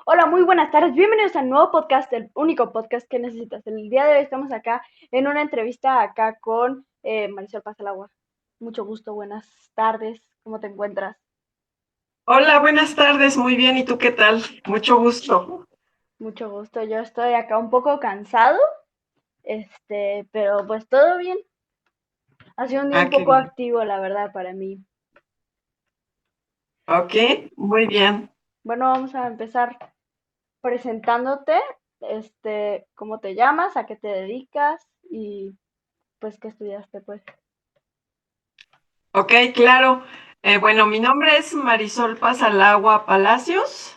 Hola, muy buenas tardes. Bienvenidos al nuevo podcast, el único podcast que necesitas. El día de hoy estamos acá en una entrevista acá con Marisol Pasalagua. Mucho gusto, buenas tardes. ¿Cómo te encuentras? Hola, buenas tardes, muy bien, ¿y tú qué tal? Mucho gusto. Mucho gusto. Yo estoy acá un poco cansado, pero pues todo bien. Ha sido un día un Ah, qué poco bien. activo, la verdad, para mí. Ok, muy bien. Bueno, vamos a empezar presentándote, cómo te llamas, a qué te dedicas y pues qué estudiaste, pues. Ok, claro. Bueno, mi nombre es Marisol Pasalagua Palacios.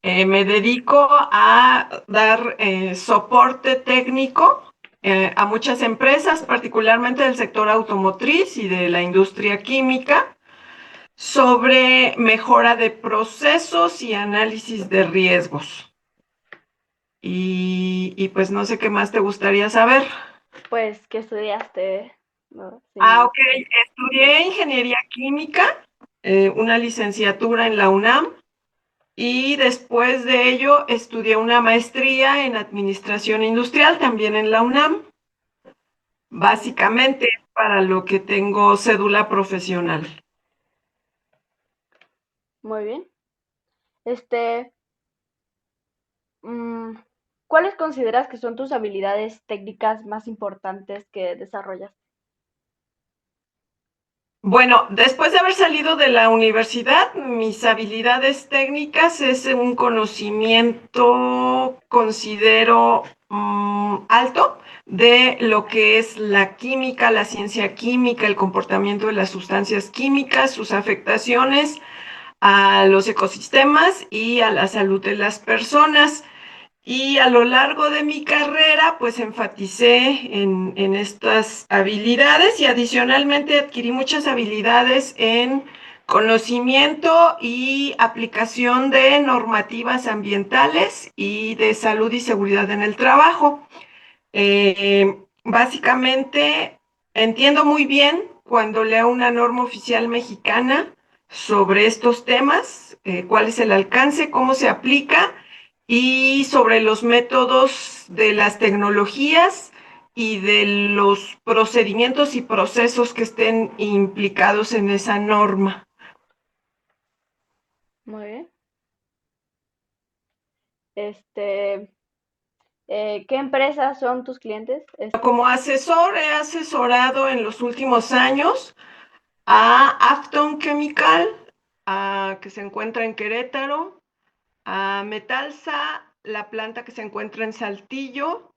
Me dedico a dar soporte técnico a muchas empresas, particularmente del sector automotriz y de la industria química, sobre mejora de procesos y análisis de riesgos. Y pues no sé qué más te gustaría saber. Pues, ¿qué estudiaste? No, si Ah, me... ok. Estudié ingeniería química, una licenciatura en la UNAM y después de ello estudié una maestría en administración industrial también en la UNAM. Muy bien, Básicamente es para lo que tengo cédula profesional. muy bien. Este, mm, ¿Cuáles consideras que son tus habilidades técnicas más importantes que desarrollas? Bueno, después de haber salido de la universidad, mis habilidades técnicas es un conocimiento, considero, alto de lo que es la química, la ciencia química, el comportamiento de las sustancias químicas, sus afectaciones a los ecosistemas y a la salud de las personas. Y a lo largo de mi carrera, pues enfaticé en estas habilidades y adicionalmente adquirí muchas habilidades en conocimiento y aplicación de normativas ambientales y de salud y seguridad en el trabajo. Básicamente, entiendo muy bien cuando leo una norma oficial mexicana sobre estos temas, cuál es el alcance, cómo se aplica y sobre los métodos de las tecnologías y de los procedimientos y procesos que estén implicados en esa norma. Muy bien. Este, ¿Qué empresas son tus clientes? Como asesor, he asesorado en los últimos años a Afton Chemical, que se encuentra en Querétaro, a Metalsa, la planta que se encuentra en Saltillo,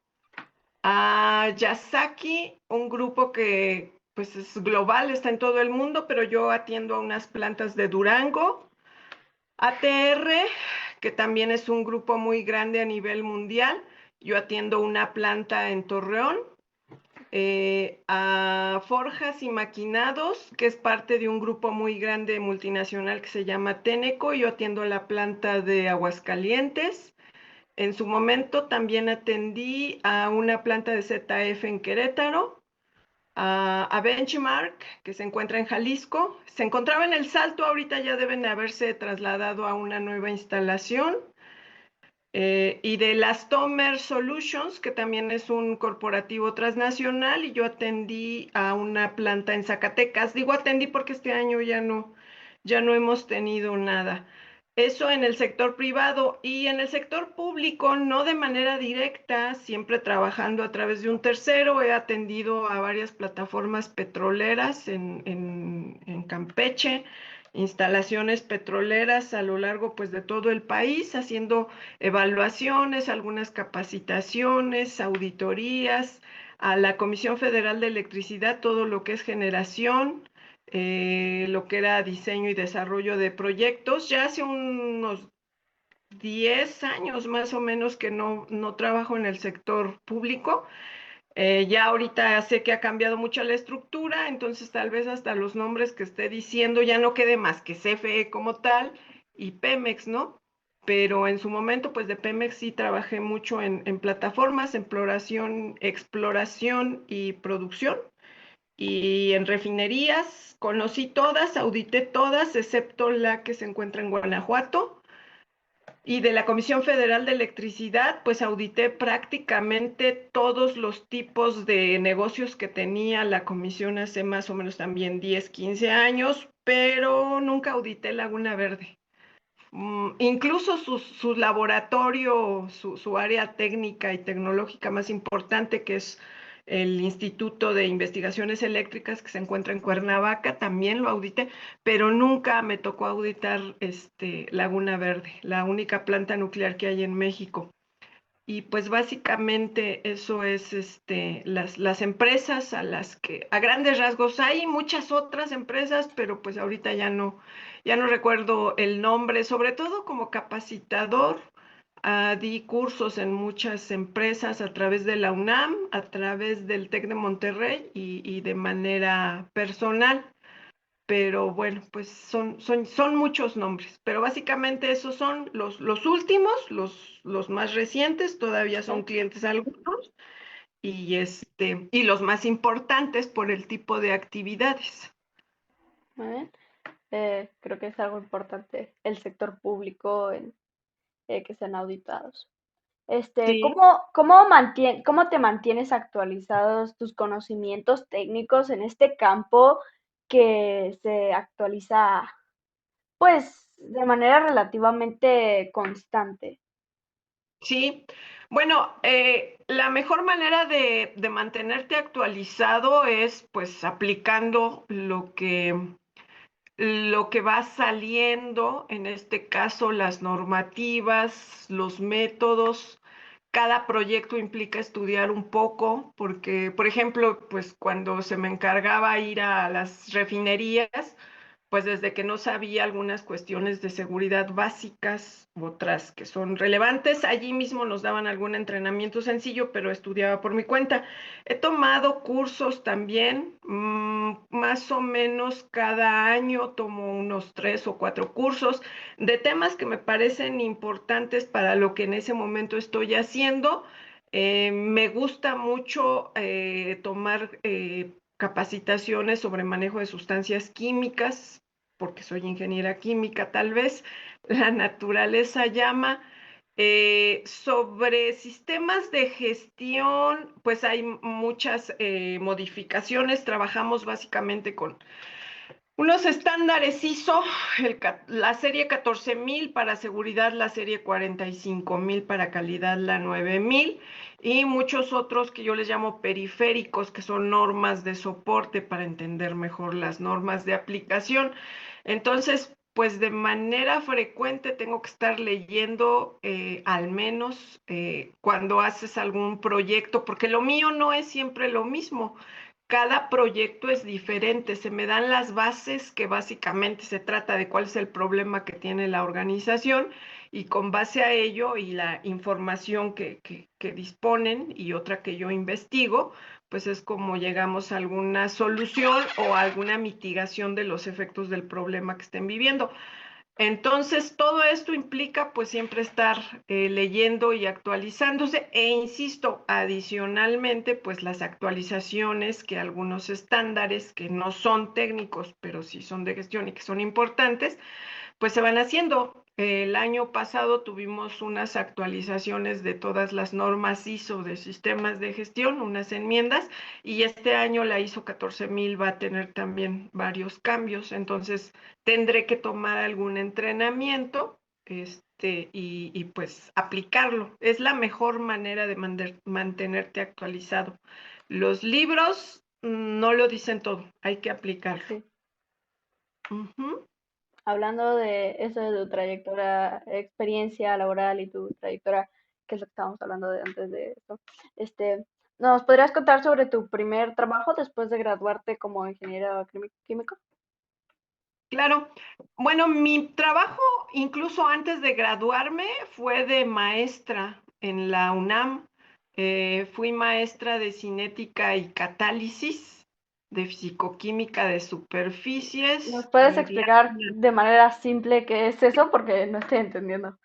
a Yasaki, un grupo que pues es global, está en todo el mundo, pero yo atiendo a unas plantas de Durango, ATR, que también es un grupo muy grande a nivel mundial, yo atiendo una planta en Torreón, a Forjas y Maquinados, que es parte de un grupo muy grande multinacional que se llama Teneco. Yo atiendo la planta de Aguascalientes. En su momento también atendí a una planta de ZF en Querétaro, a Benchmark, que se encuentra en Jalisco. Se encontraba en El Salto, ahorita ya deben de haberse trasladado a una nueva instalación. Y de Elastomer Solutions, que también es un corporativo transnacional, y yo atendí a una planta en Zacatecas. Digo atendí porque este año ya no hemos tenido nada. Eso en el sector privado y en el sector público, no de manera directa, siempre trabajando a través de un tercero. He atendido a varias plataformas petroleras en Campeche, instalaciones petroleras a lo largo pues de todo el país, haciendo evaluaciones, algunas capacitaciones, auditorías, a la Comisión Federal de Electricidad, todo lo que es generación, lo que era diseño y desarrollo de proyectos. Ya hace unos 10 años más o menos que no trabajo en el sector público. Ya ahorita sé que ha cambiado mucho la estructura, entonces tal vez hasta los nombres que esté diciendo ya no quede más que CFE como tal y Pemex, ¿no? Pero en su momento, pues de Pemex sí trabajé mucho en plataformas, exploración y producción. Y en refinerías conocí todas, audité todas, excepto la que se encuentra en Guanajuato. Y de la Comisión Federal de Electricidad, pues audité prácticamente todos los tipos de negocios que tenía la comisión hace más o menos también 10, 15 años, pero nunca audité Laguna Verde. Incluso su laboratorio, su área técnica y tecnológica más importante, que es el Instituto de Investigaciones Eléctricas que se encuentra en Cuernavaca, también lo audité, pero nunca me tocó auditar Laguna Verde, la única planta nuclear que hay en México. Y pues básicamente eso es las empresas a las que, a grandes rasgos, hay muchas otras empresas, pero pues ahorita ya no recuerdo el nombre, sobre todo como capacitador. Di cursos en muchas empresas a través de la UNAM, a través del TEC de Monterrey y de manera personal. Pero bueno, pues son muchos nombres, pero básicamente esos son los últimos, los más recientes, todavía son Sí, clientes algunos, y los más importantes por el tipo de actividades. muy bien. Creo que es algo importante el sector público en que sean auditados. Sí, ¿Cómo te mantienes actualizados tus conocimientos técnicos en este campo que se actualiza, pues, de manera relativamente constante? sí. Bueno, la mejor manera de mantenerte actualizado es pues aplicando lo que va saliendo, en este caso las normativas, los métodos. Cada proyecto implica estudiar un poco, porque, por ejemplo, pues cuando se me encargaba ir a las refinerías, pues desde que no sabía algunas cuestiones de seguridad básicas, otras que son relevantes, allí mismo nos daban algún entrenamiento sencillo, pero estudiaba por mi cuenta. He tomado cursos también, más o menos cada año tomo unos 3 o 4 cursos de temas que me parecen importantes para lo que en ese momento estoy haciendo. Me gusta mucho tomar capacitaciones sobre manejo de sustancias químicas, porque soy ingeniera química, tal vez, la naturaleza llama. Sobre sistemas de gestión, pues hay muchas modificaciones. Trabajamos básicamente con unos estándares ISO, la serie 14000 para seguridad, la serie 45000 para calidad, la 9000 y muchos otros que yo les llamo periféricos, que son normas de soporte para entender mejor las normas de aplicación. Entonces, pues de manera frecuente tengo que estar leyendo al menos cuando haces algún proyecto, porque lo mío no es siempre lo mismo. Cada proyecto es diferente, se me dan las bases que básicamente se trata de cuál es el problema que tiene la organización y con base a ello y la información que disponen y otra que yo investigo, pues es como llegamos a alguna solución o a alguna mitigación de los efectos del problema que estén viviendo. Entonces, todo esto implica pues siempre estar leyendo y actualizándose e insisto, adicionalmente pues las actualizaciones que algunos estándares que no son técnicos, pero sí son de gestión y que son importantes, pues se van haciendo. El año pasado tuvimos unas actualizaciones de todas las normas ISO de sistemas de gestión, unas enmiendas, y este año la ISO 14000 va a tener también varios cambios, entonces tendré que tomar algún entrenamiento y pues aplicarlo. Es la mejor manera de mantenerte actualizado. Los libros no lo dicen todo, hay que aplicarlo. Sí. Ujú. Hablando de eso, de tu trayectoria, experiencia laboral y tu trayectoria, que es lo que estábamos hablando de antes de esto, este, ¿nos podrías contar sobre tu primer trabajo después de graduarte como ingeniero químico? Claro. Bueno, mi trabajo, incluso antes de graduarme, fue de maestra en la UNAM. Fui maestra de cinética y catálisis, de fisicoquímica de ¿Nos superficies puedes y explicar de manera simple qué es eso? Porque no estoy entendiendo.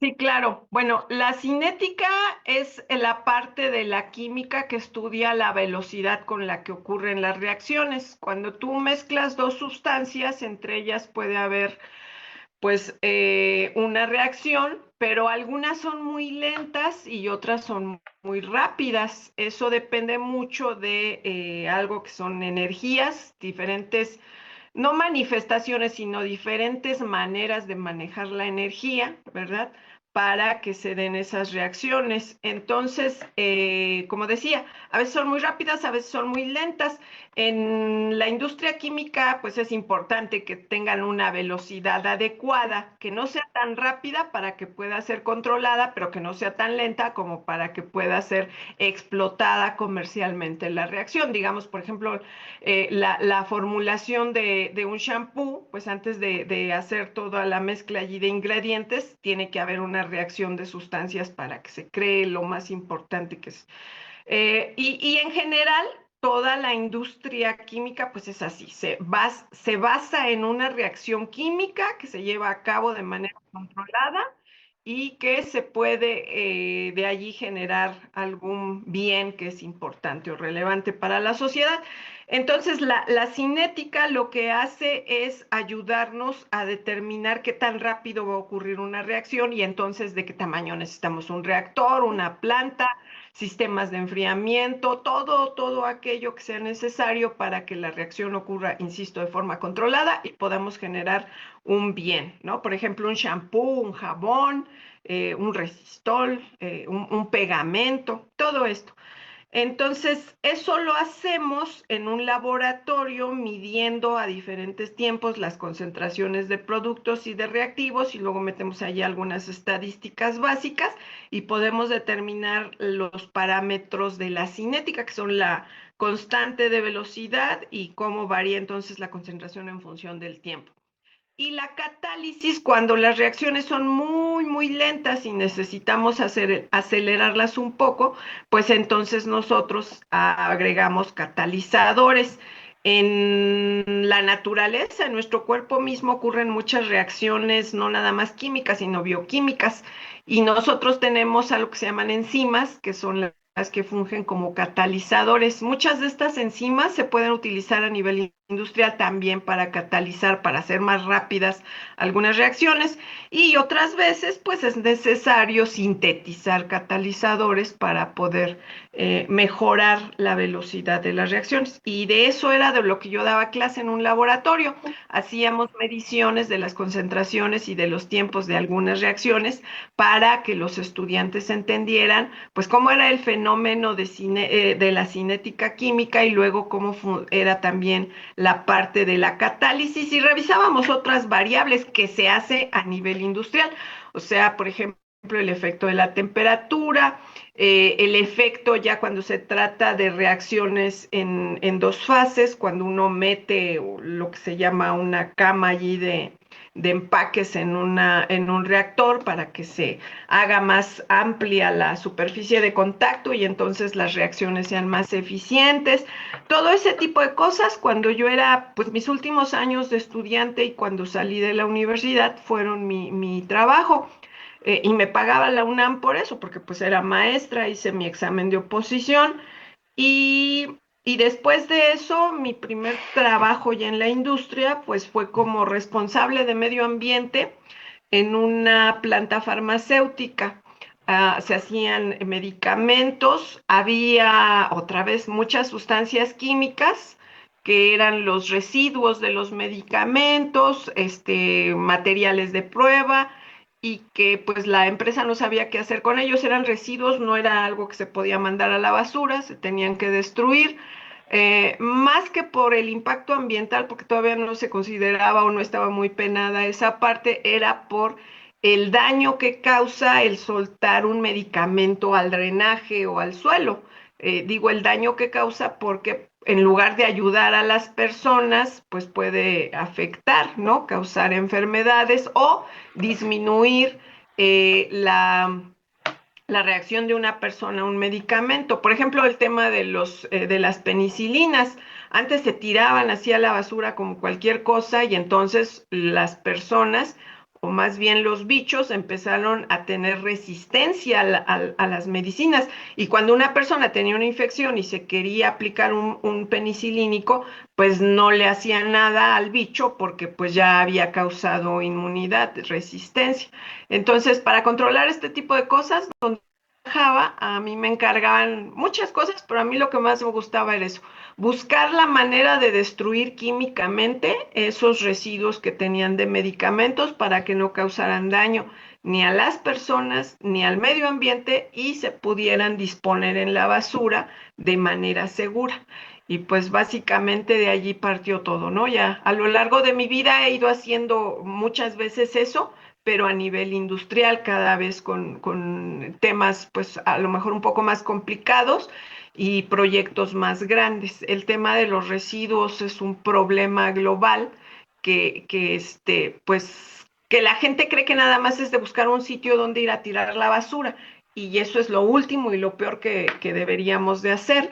sí, claro. Bueno, la cinética es la parte de la química que estudia la velocidad con la que ocurren las reacciones. Cuando tú mezclas dos sustancias, entre ellas puede haber pues una reacción, pero algunas son muy lentas y otras son muy rápidas. Eso depende mucho de algo que son energías, diferentes, no manifestaciones, sino diferentes maneras de manejar la energía, ¿verdad? Para que se den esas reacciones. Entonces, como decía, a veces son muy rápidas, a veces son muy lentas. En la industria química, pues es importante que tengan una velocidad adecuada, que no sea tan rápida para que pueda ser controlada, pero que no sea tan lenta como para que pueda ser explotada comercialmente la reacción. Digamos, por ejemplo, la formulación de un shampoo, pues antes de hacer toda la mezcla allí de ingredientes, tiene que haber una reacción de sustancias para que se cree lo más importante que es. Y en general, toda la industria química, pues es así, se basa en una reacción química que se lleva a cabo de manera controlada y que se puede de allí generar algún bien que es importante o relevante para la sociedad. Entonces, la cinética lo que hace es ayudarnos a determinar qué tan rápido va a ocurrir una reacción y entonces de qué tamaño necesitamos un reactor, una planta, sistemas de enfriamiento, todo aquello que sea necesario para que la reacción ocurra, insisto, de forma controlada y podamos generar un bien, ¿no? Por ejemplo, un shampoo, un jabón, un resistol, un pegamento, todo esto. Entonces, eso lo hacemos en un laboratorio midiendo a diferentes tiempos las concentraciones de productos y de reactivos y luego metemos allí algunas estadísticas básicas y podemos determinar los parámetros de la cinética, que son la constante de velocidad y cómo varía entonces la concentración en función del tiempo. Y la catálisis, cuando las reacciones son muy lentas y necesitamos acelerarlas un poco, pues entonces nosotros agregamos catalizadores. En la naturaleza, en nuestro cuerpo mismo ocurren muchas reacciones, no nada más químicas, sino bioquímicas. Y nosotros tenemos algo que se llaman enzimas, que son las que fungen como catalizadores. Muchas de estas enzimas se pueden utilizar a nivel industrial también para catalizar, para hacer más rápidas algunas reacciones y otras veces pues es necesario sintetizar catalizadores para poder mejorar la velocidad de las reacciones. Y de eso era de lo que yo daba clase en un laboratorio. Hacíamos mediciones de las concentraciones y de los tiempos de algunas reacciones para que los estudiantes entendieran pues cómo era el fenómeno de la cinética química y luego cómo era también la parte de la catálisis y revisábamos otras variables que se hace a nivel industrial. O sea, por ejemplo, el efecto de la temperatura, el efecto ya cuando se trata de reacciones en dos fases, cuando uno mete lo que se llama una cama allí de empaques en un reactor para que se haga más amplia la superficie de contacto y entonces las reacciones sean más eficientes. Todo ese tipo de cosas, cuando yo era, pues mis últimos años de estudiante y cuando salí de la universidad, fueron mi trabajo. Y me pagaba la UNAM por eso, porque pues era maestra, hice mi examen de oposición y después de eso, mi primer trabajo ya en la industria, pues fue como responsable de medio ambiente en una planta farmacéutica. Se hacían medicamentos, había otra vez muchas sustancias químicas que eran los residuos de los medicamentos, materiales de prueba y que pues la empresa no sabía qué hacer con ellos, eran residuos, no era algo que se podía mandar a la basura, se tenían que destruir. Más que por el impacto ambiental, porque todavía no se consideraba o no estaba muy penada esa parte, era por el daño que causa el soltar un medicamento al drenaje o al suelo. Digo el daño que causa porque en lugar de ayudar a las personas, pues puede afectar, ¿no? Causar enfermedades o disminuir la la reacción de una persona a un medicamento. Por ejemplo, el tema de las penicilinas. Antes se tiraban así a la basura como cualquier cosa y entonces las personas, o más bien los bichos, empezaron a tener resistencia a las medicinas. Y cuando una persona tenía una infección y se quería aplicar un penicilínico, pues no le hacía nada al bicho porque pues ya había causado inmunidad, resistencia. Entonces, para controlar este tipo de cosas, donde trabajaba, a mí me encargaban muchas cosas, pero a mí lo que más me gustaba era eso, buscar la manera de destruir químicamente esos residuos que tenían de medicamentos para que no causaran daño ni a las personas ni al medio ambiente y se pudieran disponer en la basura de manera segura. Y pues básicamente de allí partió todo, ¿no? Ya a lo largo de mi vida he ido haciendo muchas veces eso, pero a nivel industrial, cada vez con temas, pues a lo mejor un poco más complicados y proyectos más grandes. El tema de los residuos es un problema global pues, que la gente cree que nada más es de buscar un sitio donde ir a tirar la basura. Y eso es lo último y lo peor que deberíamos de hacer.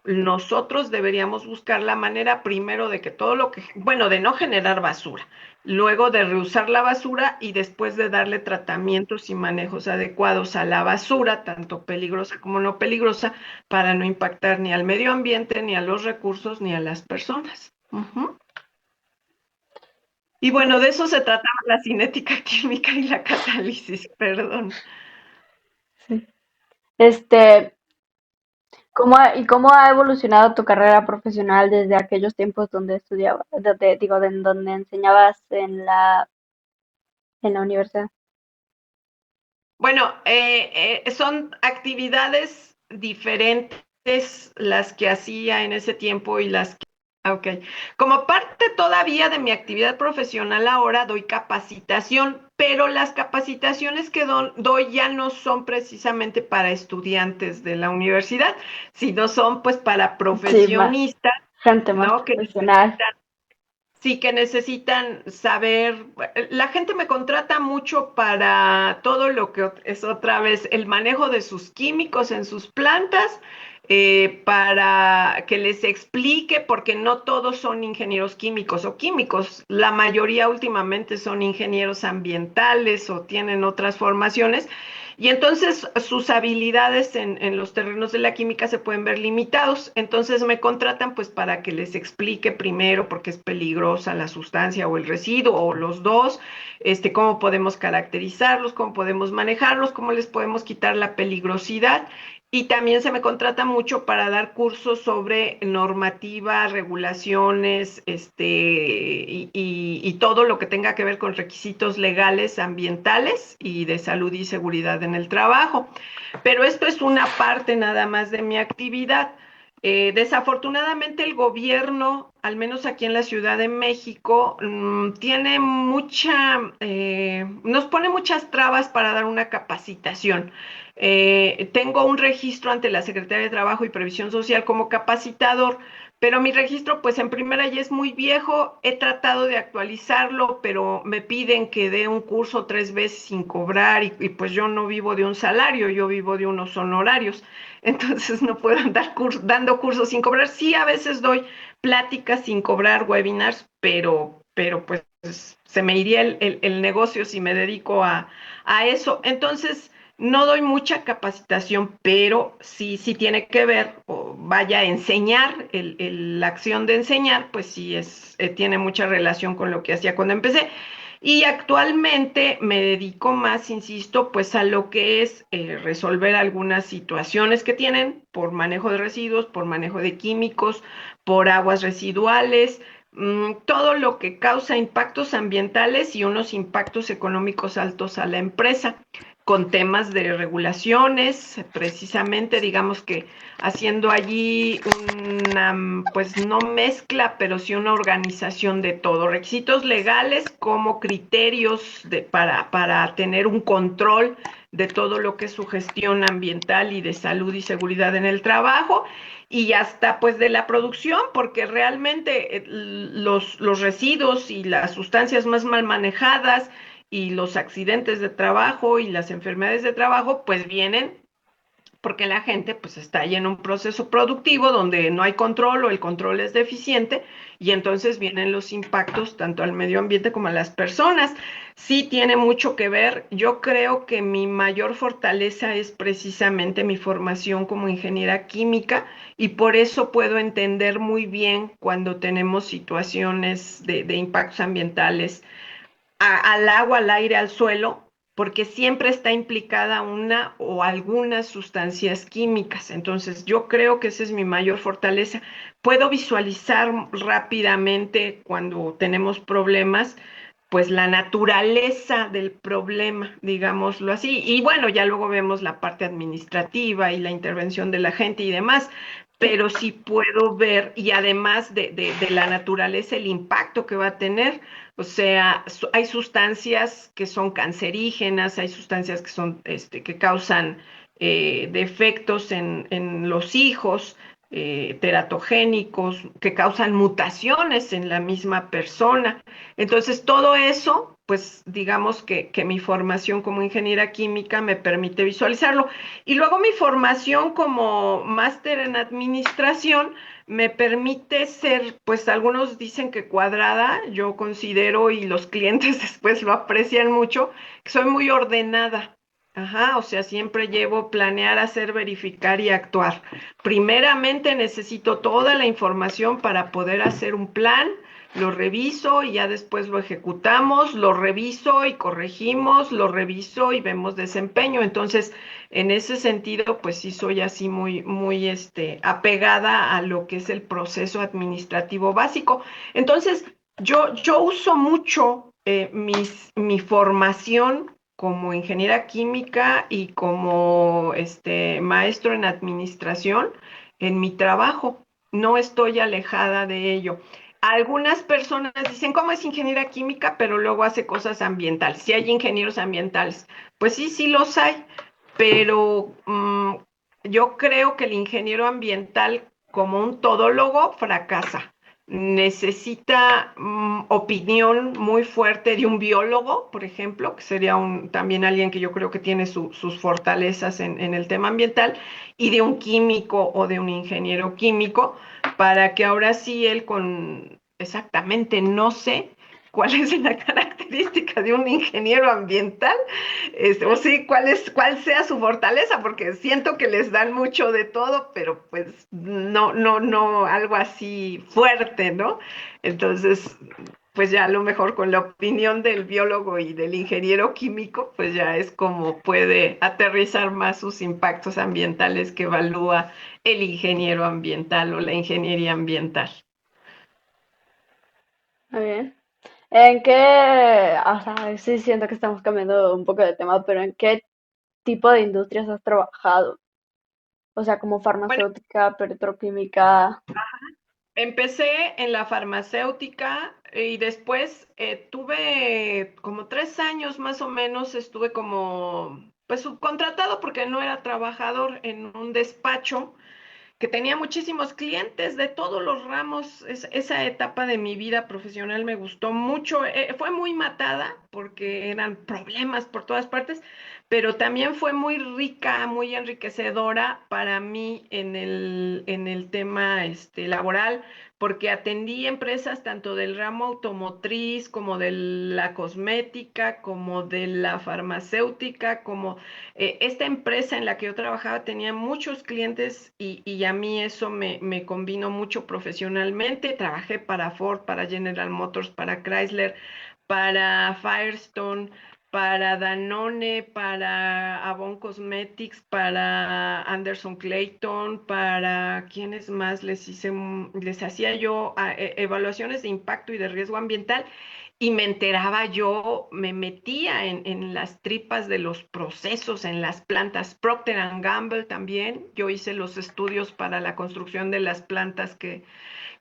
Nosotros deberíamos buscar la manera primero de que todo lo que, bueno, de no generar basura, luego de reusar la basura y después de darle tratamientos y manejos adecuados a la basura, tanto peligrosa como no peligrosa, para no impactar ni al medio ambiente, ni a los recursos, ni a las personas. Y bueno, de eso se trataba la cinética química y la catálisis, perdón. Sí. Este, ¿cómo ha evolucionado tu carrera profesional desde aquellos tiempos donde estudiabas, donde enseñabas en la universidad? Bueno, son actividades diferentes las que hacía en ese tiempo y las que... Ok. Como parte todavía de mi actividad profesional ahora doy capacitación, pero las capacitaciones que doy ya no son precisamente para estudiantes de la universidad, sino son pues para Sí, profesionistas, gente más ¿no? profesional. Sí, que necesitan saber, la gente me contrata mucho para todo lo que es otra vez el manejo de sus químicos en sus plantas, para que les explique, porque no todos son ingenieros químicos o químicos, la mayoría últimamente son ingenieros ambientales o tienen otras formaciones. Y entonces sus habilidades en los terrenos de la química se pueden ver limitados. Entonces me contratan pues para que les explique primero por qué es peligrosa la sustancia o el residuo o los dos, cómo podemos caracterizarlos, cómo podemos manejarlos, cómo les podemos quitar la peligrosidad. Y también se me contrata mucho para dar cursos sobre normativa, regulaciones, y todo lo que tenga que ver con requisitos legales, ambientales y de salud y seguridad en el trabajo. Pero esto es una parte nada más de mi actividad. Desafortunadamente el gobierno, al menos aquí en la Ciudad de México, tiene nos pone muchas trabas para dar una capacitación. Tengo un registro ante la Secretaría de Trabajo y Previsión Social como capacitador, pero mi registro, pues en primera ya es muy viejo, he tratado de actualizarlo, pero me piden que dé un curso 3 veces sin cobrar y pues yo no vivo de un salario, yo vivo de unos honorarios, entonces no puedo andar dando cursos sin cobrar. Sí, a veces doy pláticas sin cobrar, webinars, pero pues se me iría el negocio si me dedico a eso. Entonces, no doy mucha capacitación, pero sí tiene que ver, o vaya a enseñar, la acción de enseñar, pues sí tiene mucha relación con lo que hacía cuando empecé. Y actualmente me dedico más, insisto, pues a lo que es resolver algunas situaciones que tienen por manejo de residuos, por manejo de químicos, por aguas residuales, todo lo que causa impactos ambientales y unos impactos económicos altos a la empresa con temas de regulaciones, precisamente, digamos que haciendo allí pues no mezcla, pero sí una organización de todo, requisitos legales como criterios para tener un control de todo lo que es su gestión ambiental y de salud y seguridad en el trabajo, y hasta pues de la producción, porque realmente los residuos y las sustancias más mal manejadas y los accidentes de trabajo y las enfermedades de trabajo pues vienen porque la gente pues está ahí en un proceso productivo donde no hay control o el control es deficiente y entonces vienen los impactos tanto al medio ambiente como a las personas. Sí tiene mucho que ver. Yo creo que mi mayor fortaleza es precisamente mi formación como ingeniera química y por eso puedo entender muy bien cuando tenemos situaciones de impactos ambientales al agua, al aire, al suelo, porque siempre está implicada una o algunas sustancias químicas. Entonces, yo creo que esa es mi mayor fortaleza. Puedo visualizar rápidamente cuando tenemos problemas, pues la naturaleza del problema, digámoslo así. Y bueno, ya luego vemos la parte administrativa y la intervención de la gente y demás, Sí. pero sí puedo ver, y además de la naturaleza, el impacto que va a tener. O sea, hay sustancias que son cancerígenas, hay sustancias que son, que causan defectos en los hijos, teratogénicos, que causan mutaciones en la misma persona. Entonces, todo eso, pues digamos que mi formación como ingeniera química me permite visualizarlo. Y luego mi formación como máster en administración me permite ser, pues algunos dicen que cuadrada, yo considero y los clientes después lo aprecian mucho, que soy muy ordenada. Ajá, o sea, siempre llevo planear, hacer, verificar y actuar. Primeramente necesito toda la información para poder hacer un plan, lo reviso y ya después lo ejecutamos, lo reviso y corregimos, lo reviso y vemos desempeño. Entonces, en ese sentido, pues sí soy así muy, apegada a lo que es el proceso administrativo básico. Entonces, yo uso mucho mi formación como ingeniera química y como maestro en administración en mi trabajo. No estoy alejada de ello. Algunas personas dicen, ¿cómo es ingeniera química? Pero luego hace cosas ambientales. Si hay ingenieros ambientales, pues sí, sí los hay, pero yo creo que el ingeniero ambiental como un todólogo fracasa. Necesita opinión muy fuerte de un biólogo, por ejemplo, que sería también alguien que yo creo que tiene sus fortalezas en el tema ambiental, y de un químico o de un ingeniero químico, para que ahora sí él con exactamente no sé cuál es la característica de un ingeniero ambiental, o sí, cuál sea su fortaleza, porque siento que les dan mucho de todo, pero pues no, algo así fuerte, ¿no? Entonces, pues ya a lo mejor con la opinión del biólogo y del ingeniero químico, pues ya es como puede aterrizar más sus impactos ambientales que evalúa el ingeniero ambiental o la ingeniería ambiental. Muy bien. ¿En qué, o sea, sí siento que estamos cambiando un poco de tema, pero en qué tipo de industrias has trabajado? O sea, como Bueno, farmacéutica, petroquímica. empecé en la farmacéutica y después tuve como 3 años más o menos, estuve como pues subcontratado porque no era trabajador en un despacho que tenía muchísimos clientes de todos los ramos. Esa etapa de mi vida profesional me gustó mucho. Fue muy matada porque eran problemas por todas partes, pero también fue muy rica, muy enriquecedora para mí en el tema laboral, porque atendí empresas tanto del ramo automotriz como de la cosmética, como de la farmacéutica, como esta empresa en la que yo trabajaba tenía muchos clientes y a mí eso me convino mucho profesionalmente. Trabajé para Ford, para General Motors, para Chrysler, para Firestone, para Danone, para Avon Cosmetics, para Anderson Clayton, para quienes más les hacía yo evaluaciones de impacto y de riesgo ambiental y me enteraba yo, me metía en las tripas de los procesos, en las plantas. Procter and Gamble también. Yo hice los estudios para la construcción de las plantas que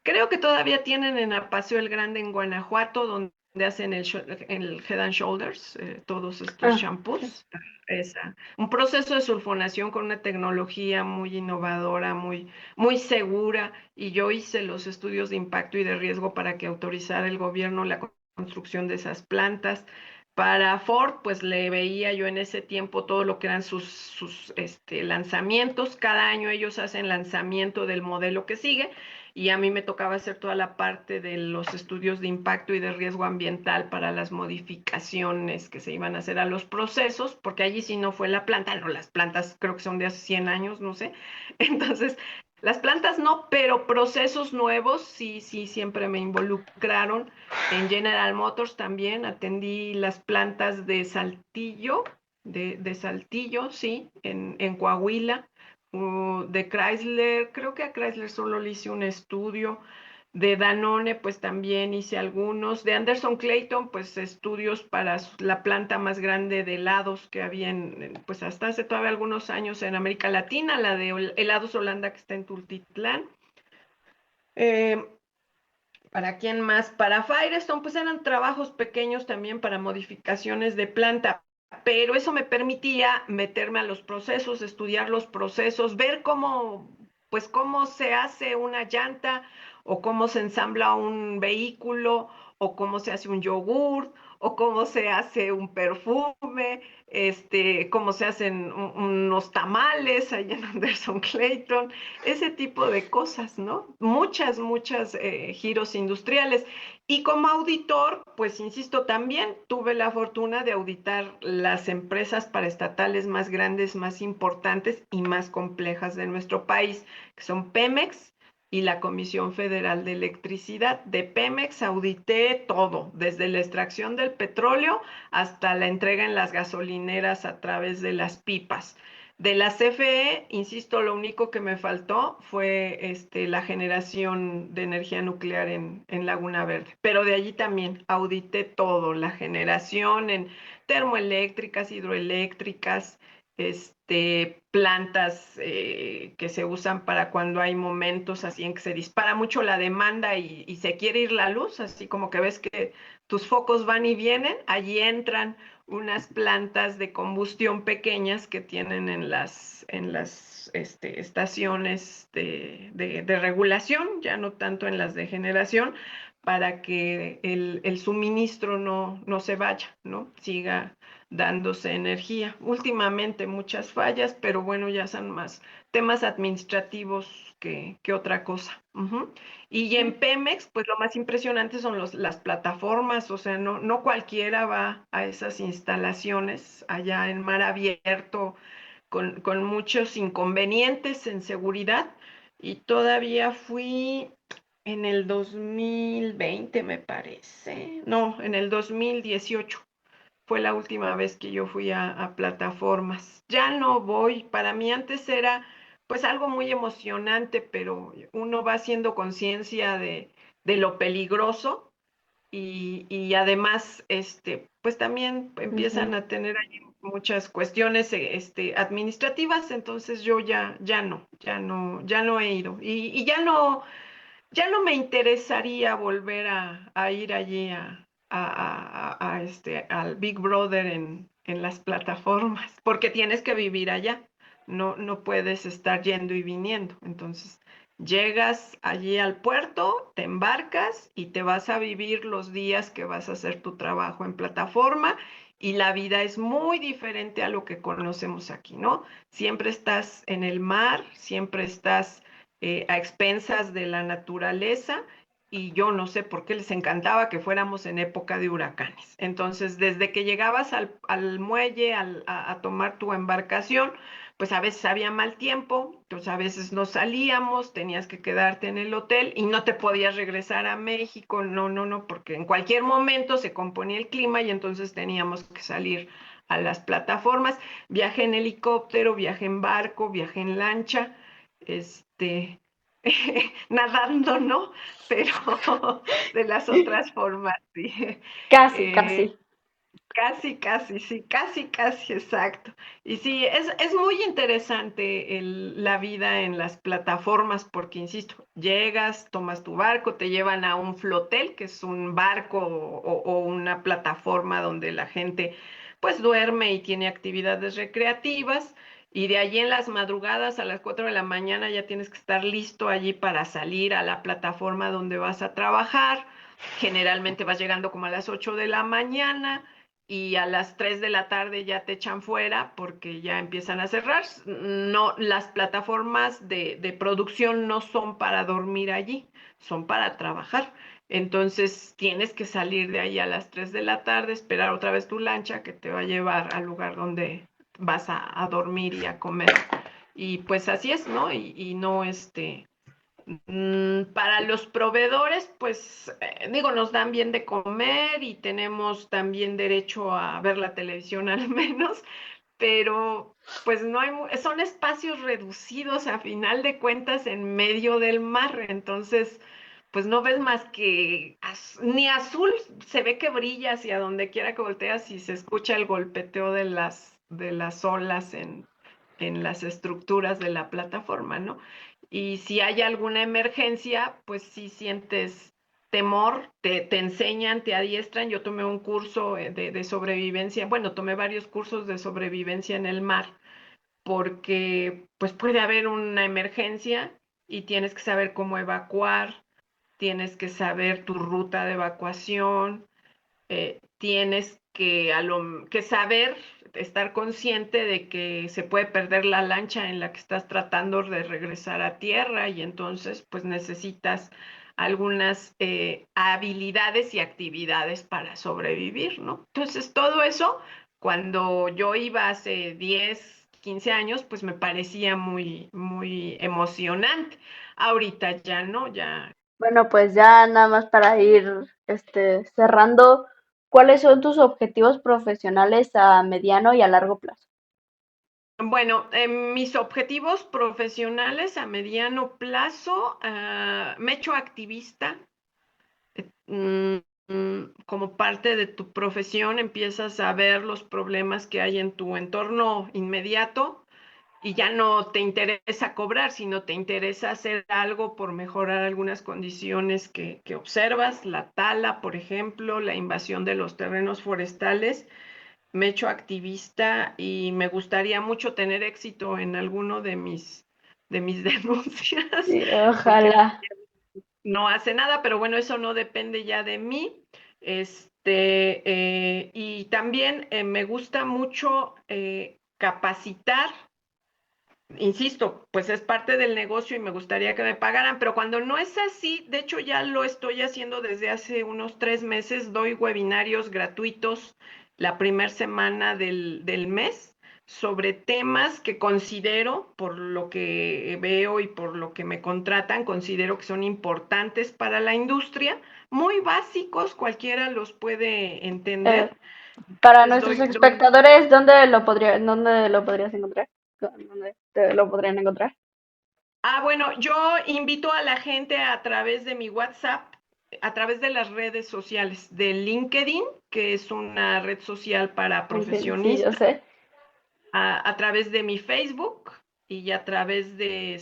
creo que todavía tienen en Apacio el Grande en Guanajuato, donde hacen el Head and Shoulders, todos estos Ah, sí. shampoos. Un proceso de sulfonación con una tecnología muy innovadora, muy segura, y yo hice los estudios de impacto y de riesgo para que autorizara el gobierno la construcción de esas plantas. Para Ford, pues le veía yo en ese tiempo todo lo que eran sus lanzamientos. Cada año ellos hacen lanzamiento del modelo que sigue y a mí me tocaba hacer toda la parte de los estudios de impacto y de riesgo ambiental para las modificaciones que se iban a hacer a los procesos, porque allí sí no fue la planta, no, las plantas creo que son de hace 100 años, no sé. Entonces, las plantas no, pero procesos nuevos sí, sí, siempre me involucraron. En General Motors también atendí las plantas de Saltillo, de Saltillo, sí, en Coahuila, de Chrysler, creo que a Chrysler solo le hice un estudio, de Danone pues también hice algunos, de Anderson Clayton pues estudios para la planta más grande de helados que había pues hasta hace todavía algunos años en América Latina, la de helados Holanda que está en Tultitlán. Eh, ¿Para quién más? Para Firestone, pues eran trabajos pequeños también para modificaciones de planta, pero eso me permitía meterme a los procesos, estudiar los procesos, ver cómo, pues cómo se hace una llanta o cómo se ensambla un vehículo o cómo se hace un yogur o cómo se hace un perfume, cómo se hacen unos tamales allá en Anderson Clayton, ese tipo de cosas, ¿no? Muchas giros industriales. Y como auditor, pues insisto, también tuve la fortuna de auditar las empresas paraestatales más grandes, más importantes y más complejas de nuestro país, que son Pemex y la Comisión Federal de Electricidad. De Pemex audité todo, desde la extracción del petróleo hasta la entrega en las gasolineras a través de las pipas. De la CFE, insisto, lo único que me faltó fue la generación de energía nuclear en Laguna Verde. Pero de allí también audité todo, la generación en termoeléctricas, hidroeléctricas, plantas que se usan para cuando hay momentos así en que se dispara mucho la demanda y se quiere ir la luz, así como que ves que tus focos van y vienen, allí entran unas plantas de combustión pequeñas que tienen en las estaciones de regulación, ya no tanto en las de generación, para que el suministro no se vaya, ¿no? Siga dándose energía. Últimamente muchas fallas, pero bueno, ya son más temas administrativos que otra cosa. Ujú. Y en Pemex, pues lo más impresionante son las plataformas, o sea, no cualquiera va a esas instalaciones allá en mar abierto con muchos inconvenientes en seguridad. Y todavía fui en el 2020, me parece, no, en el 2018 fue la última vez que yo fui a plataformas. Ya no voy, para mí antes era pues algo muy emocionante, pero uno va haciendo conciencia de lo peligroso y además, pues también empiezan Ujú. a tener ahí muchas cuestiones, administrativas, entonces yo ya no he ido y ya no me interesaría volver a ir allí al Big Brother en las plataformas, porque tienes que vivir allá, no puedes estar yendo y viniendo. Entonces, llegas allí al puerto, te embarcas y te vas a vivir los días que vas a hacer tu trabajo en plataforma. Y la vida es muy diferente a lo que conocemos aquí, ¿no? Siempre estás en el mar, siempre estás a expensas de la naturaleza y yo no sé por qué les encantaba que fuéramos en época de huracanes. Entonces, desde que llegabas al muelle a tomar tu embarcación, pues a veces había mal tiempo, pues a veces no salíamos, tenías que quedarte en el hotel y no te podías regresar a México, no, porque en cualquier momento se componía el clima y entonces teníamos que salir a las plataformas. Viajé en helicóptero, viajé en barco, viajé en lancha, nadando, ¿no? Pero de las otras formas, sí. Casi, Eh, casi. casi, sí, casi, exacto. Y sí, es muy interesante la vida en las plataformas porque, insisto, llegas, tomas tu barco, te llevan a un flotel, que es un barco o una plataforma donde la gente pues duerme y tiene actividades recreativas. Y de allí en las madrugadas a las 4 de la mañana ya tienes que estar listo allí para salir a la plataforma donde vas a trabajar. Generalmente vas llegando como a las 8 de la mañana y a las 3 de la tarde ya te echan fuera porque ya empiezan a cerrar. No, las plataformas de producción no son para dormir allí, son para trabajar. Entonces tienes que salir de ahí a las 3 de la tarde, esperar otra vez tu lancha que te va a llevar al lugar donde vas a dormir y a comer. Y pues así es, ¿no? Y no para los proveedores, pues digo, nos dan bien de comer y tenemos también derecho a ver la televisión al menos, pero pues no hay, son espacios reducidos a final de cuentas en medio del mar, entonces pues no ves más que ni azul, se ve que brilla hacia donde quiera que volteas y se escucha el golpeteo de las olas en las estructuras de la plataforma, ¿no? Y si hay alguna emergencia, pues sí sientes temor, te enseñan, te adiestran. Yo tomé un curso de sobrevivencia, bueno, tomé varios cursos de sobrevivencia en el mar, porque pues puede haber una emergencia y tienes que saber cómo evacuar, tienes que saber tu ruta de evacuación, tienes que saber, estar consciente de que se puede perder la lancha en la que estás tratando de regresar a tierra y entonces pues necesitas algunas habilidades y actividades para sobrevivir, ¿no? Entonces todo eso, cuando yo iba hace 10, 15 años, pues me parecía muy, muy emocionante. Ahorita ya no, ya. Bueno, pues ya nada más para ir cerrando, ¿cuáles son tus objetivos profesionales a mediano y a largo plazo? Bueno, mis objetivos profesionales a mediano plazo, me he hecho activista. mm, Como parte de tu profesión empiezas a ver los problemas que hay en tu entorno inmediato y ya no te interesa cobrar, sino te interesa hacer algo por mejorar algunas condiciones que observas, la tala, por ejemplo, la invasión de los terrenos forestales. Me he hecho activista y me gustaría mucho tener éxito en alguno de mis denuncias, Sí, porque ojalá. no hace nada, pero bueno, eso no depende ya de mí. Y también me gusta mucho capacitar. Insisto, pues es parte del negocio y me gustaría que me pagaran, pero cuando no es así, de hecho ya lo estoy haciendo desde hace unos 3 meses, doy webinarios gratuitos la primera semana del mes sobre temas que considero, por lo que veo y por lo que me contratan, considero que son importantes para la industria, muy básicos, cualquiera los puede Eh, entender. para Les nuestros doy. espectadores, dónde lo podrías encontrar? ¿Dónde te lo podrían encontrar? Bueno, yo invito a la gente a través de mi WhatsApp, a través de las redes sociales, de LinkedIn, que es una red social para LinkedIn, sí, yo profesionistas, sé. a través de mi Facebook y a través de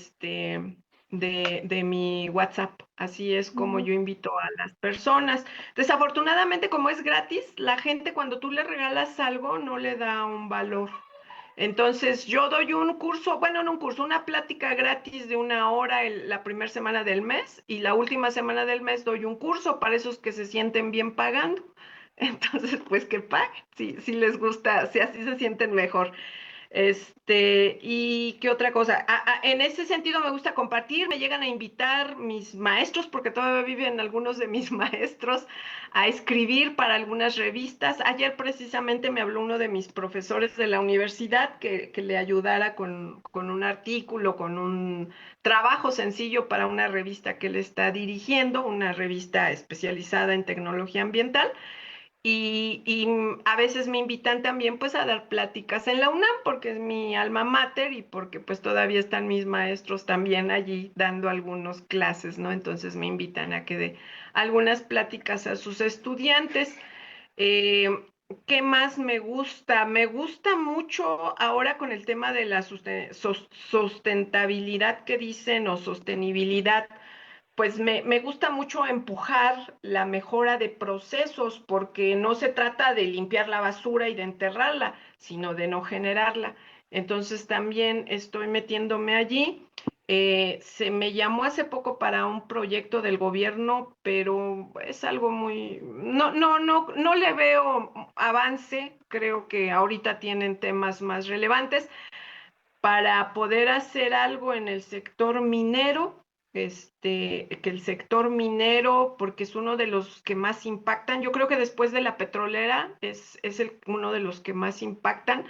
mi WhatsApp. Así es como Ujú. yo invito a las personas. Desafortunadamente, como es gratis, la gente cuando tú le regalas algo no le da un valor. Entonces, yo doy un curso, bueno, no un curso, una plática gratis de 1 hora la primera semana del mes y la última semana del mes doy un curso para esos que se sienten bien pagando. Entonces, pues que paguen, si les gusta, si así se sienten mejor. Y qué otra cosa. En ese sentido me gusta compartir, me llegan a invitar mis maestros, porque todavía viven algunos de mis maestros, a escribir para algunas revistas. Ayer precisamente me habló uno de mis profesores de la universidad que le ayudara con un artículo, con un trabajo sencillo para una revista que él está dirigiendo, una revista especializada en tecnología ambiental. Y a veces me invitan también pues a dar pláticas en la UNAM porque es mi alma mater y porque pues todavía están mis maestros también allí dando algunas clases, ¿no? Entonces me invitan a que dé algunas pláticas a sus estudiantes. Eh, ¿Qué más me gusta? Me gusta mucho ahora con el tema de la sustentabilidad que dicen o sostenibilidad, pues me gusta mucho empujar la mejora de procesos porque no se trata de limpiar la basura y de enterrarla, sino de no generarla. Entonces también estoy metiéndome allí. Se me llamó hace poco para un proyecto del gobierno, pero es algo muy, no le veo avance. Creo que ahorita tienen temas más relevantes para poder hacer algo en el sector minero, que el sector minero, porque es uno de los que más impactan. Yo creo que después de la petrolera es uno de los que más impactan,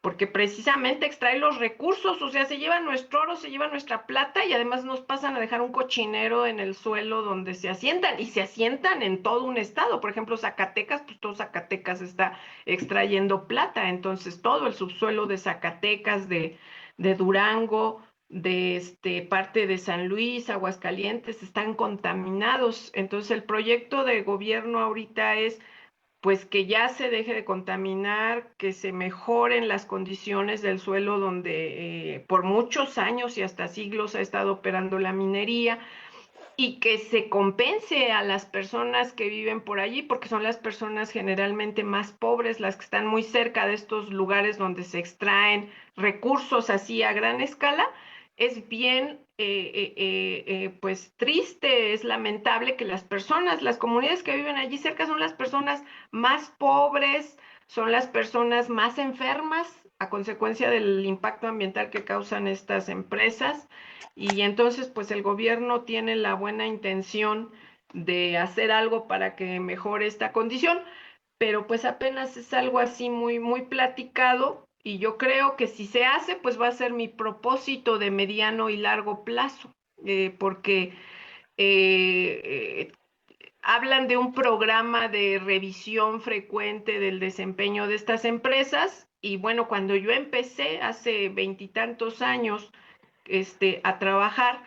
porque precisamente extrae los recursos, o sea, se llevan nuestro oro, se llevan nuestra plata y además nos pasan a dejar un cochinero en el suelo donde se asientan, y se asientan en todo un estado. Por ejemplo, Zacatecas, pues todo Zacatecas está extrayendo plata, entonces todo el subsuelo de Zacatecas, de Durango, de parte de San Luis, Aguascalientes, están contaminados. Entonces el proyecto de gobierno ahorita es pues que ya se deje de contaminar, que se mejoren las condiciones del suelo donde por muchos años y hasta siglos ha estado operando la minería, y que se compense a las personas que viven por allí, porque son las personas generalmente más pobres, las que están muy cerca de estos lugares donde se extraen recursos así a gran escala. Es bien, pues triste, es lamentable que las personas, las comunidades que viven allí cerca son las personas más pobres, son las personas más enfermas a consecuencia del impacto ambiental que causan estas empresas. Y entonces, pues el gobierno tiene la buena intención de hacer algo para que mejore esta condición, pero pues apenas es algo así muy, muy platicado. Y yo creo que si se hace, pues va a ser mi propósito de mediano y largo plazo, porque eh, hablan de un programa de revisión frecuente del desempeño de estas empresas. Y bueno, cuando yo empecé hace veintitantos años a trabajar,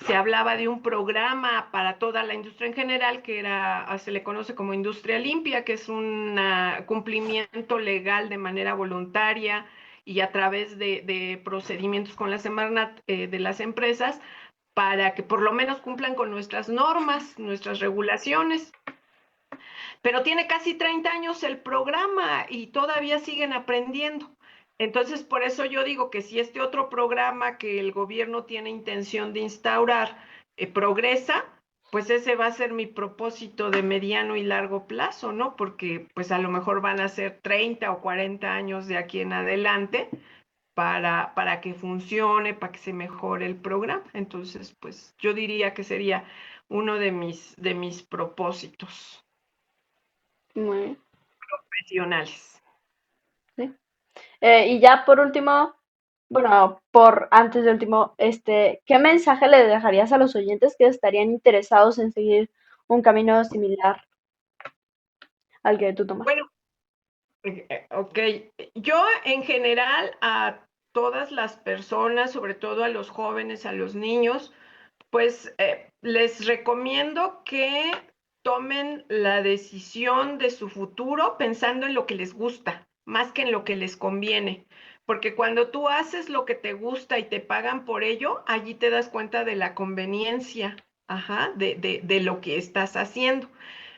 se hablaba de un programa para toda la industria en general, que era, se le conoce como industria limpia, que es un cumplimiento legal de manera voluntaria y a través de procedimientos con la Semarnat de las empresas, para que por lo menos cumplan con nuestras normas, nuestras regulaciones. Pero tiene casi 30 años el programa y todavía siguen aprendiendo. Entonces, por eso yo digo que si este otro programa que el gobierno tiene intención de instaurar progresa, pues ese va a ser mi propósito de mediano y largo plazo, ¿no? Porque pues a lo mejor van a ser 30 o 40 años de aquí en adelante para que funcione, para que se mejore el programa. Entonces, pues yo diría que sería uno de mis propósitos Muy bien, profesionales. sí. Y ya por último, bueno, por antes de último, ¿qué mensaje le dejarías a los oyentes que estarían interesados en seguir un camino similar al que tú tomaste? Bueno, ok. Yo en general a todas las personas, sobre todo a los jóvenes, a los niños, pues les recomiendo que tomen la decisión de su futuro pensando en lo que les gusta, más que en lo que les conviene. Porque cuando tú haces lo que te gusta y te pagan por ello, allí te das cuenta de la conveniencia, ajá, de lo que estás haciendo.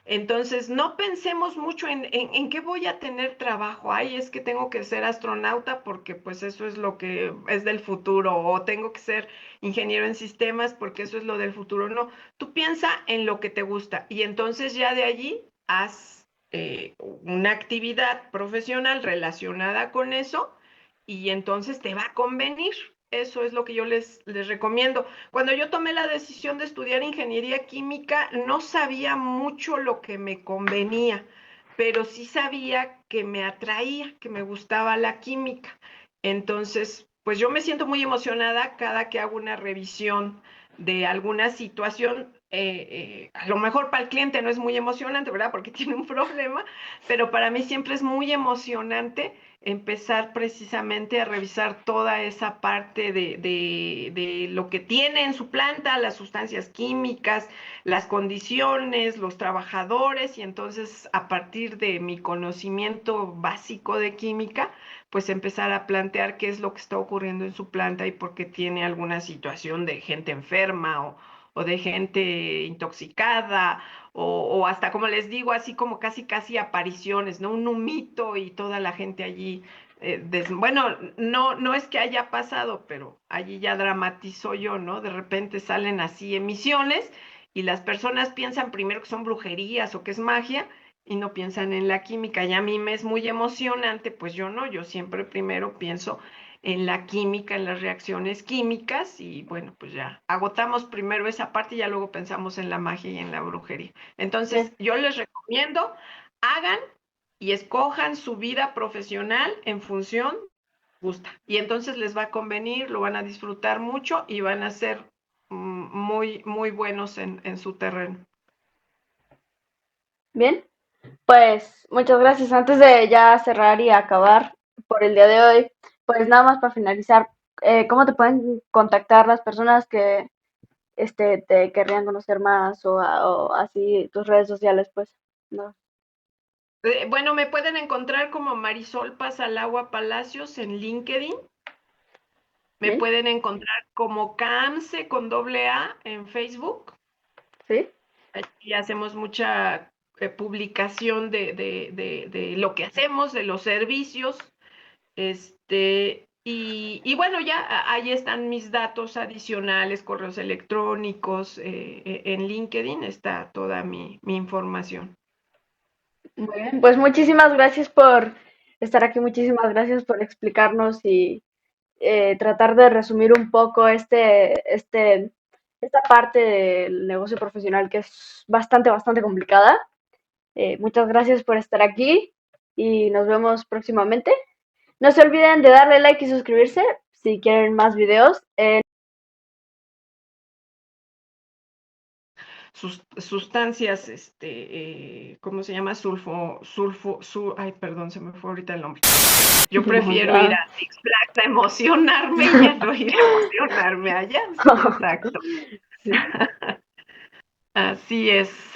Entonces, no pensemos mucho en qué voy a tener trabajo. Ay, es que tengo que ser astronauta porque pues eso es lo que es del futuro, o tengo que ser ingeniero en sistemas porque eso es lo del futuro. No, tú piensa en lo que te gusta y entonces ya de allí haz una actividad profesional relacionada con eso, y entonces te va a convenir. Eso es lo que yo les recomiendo. Cuando yo tomé la decisión de estudiar ingeniería química, no sabía mucho lo que me convenía, pero sí sabía que me atraía, que me gustaba la química. Entonces, pues yo me siento muy emocionada cada que hago una revisión de alguna situación. A lo mejor para el cliente no es muy emocionante, ¿verdad? Porque tiene un problema, pero para mí siempre es muy emocionante empezar precisamente a revisar toda esa parte de lo que tiene en su planta, las sustancias químicas, las condiciones, los trabajadores, y entonces a partir de mi conocimiento básico de química, pues empezar a plantear qué es lo que está ocurriendo en su planta y por qué tiene alguna situación de gente enferma o de gente intoxicada, o hasta como les digo, así como casi apariciones, ¿no? Un humito y toda la gente allí. Bueno, no es que haya pasado, pero allí ya dramatizo yo, ¿no? De repente salen así emisiones y las personas piensan primero que son brujerías o que es magia y no piensan en la química. Y a mí me es muy emocionante, pues yo no, yo siempre primero pienso en la química, en las reacciones químicas y bueno, pues ya agotamos primero esa parte y ya luego pensamos en la magia y en la brujería. Entonces, Sí. yo les recomiendo, hagan y escojan su vida profesional en función gusta. Y entonces les va a convenir, lo van a disfrutar mucho y van a ser muy buenos en su terreno. Bien, pues muchas gracias. Antes de ya cerrar y acabar por el día de hoy, pues nada más para finalizar, ¿cómo te pueden contactar las personas que te querrían conocer más o así tus redes sociales, pues? No. Bueno, me pueden encontrar como Marisol Pasalagua Palacios en LinkedIn. Me ¿Bien? pueden encontrar como Camse con doble A en Facebook. ¿Sí? Y hacemos mucha publicación de lo que hacemos, de los servicios. Y bueno, ya ahí están mis datos adicionales, correos electrónicos, en LinkedIn está toda mi información. Muy bien. Pues muchísimas gracias por estar aquí, muchísimas gracias por explicarnos y tratar de resumir un poco esta parte del negocio profesional que es bastante complicada. Muchas gracias por estar aquí y nos vemos próximamente. No se olviden de darle like y suscribirse si quieren más videos. Sustancias, ¿cómo se llama? Ay, perdón, se me fue ahorita el nombre. Yo prefiero ir Ah, a Six Flags a emocionarme y ya no ir a emocionarme allá. Sí, exacto. sí. Así es.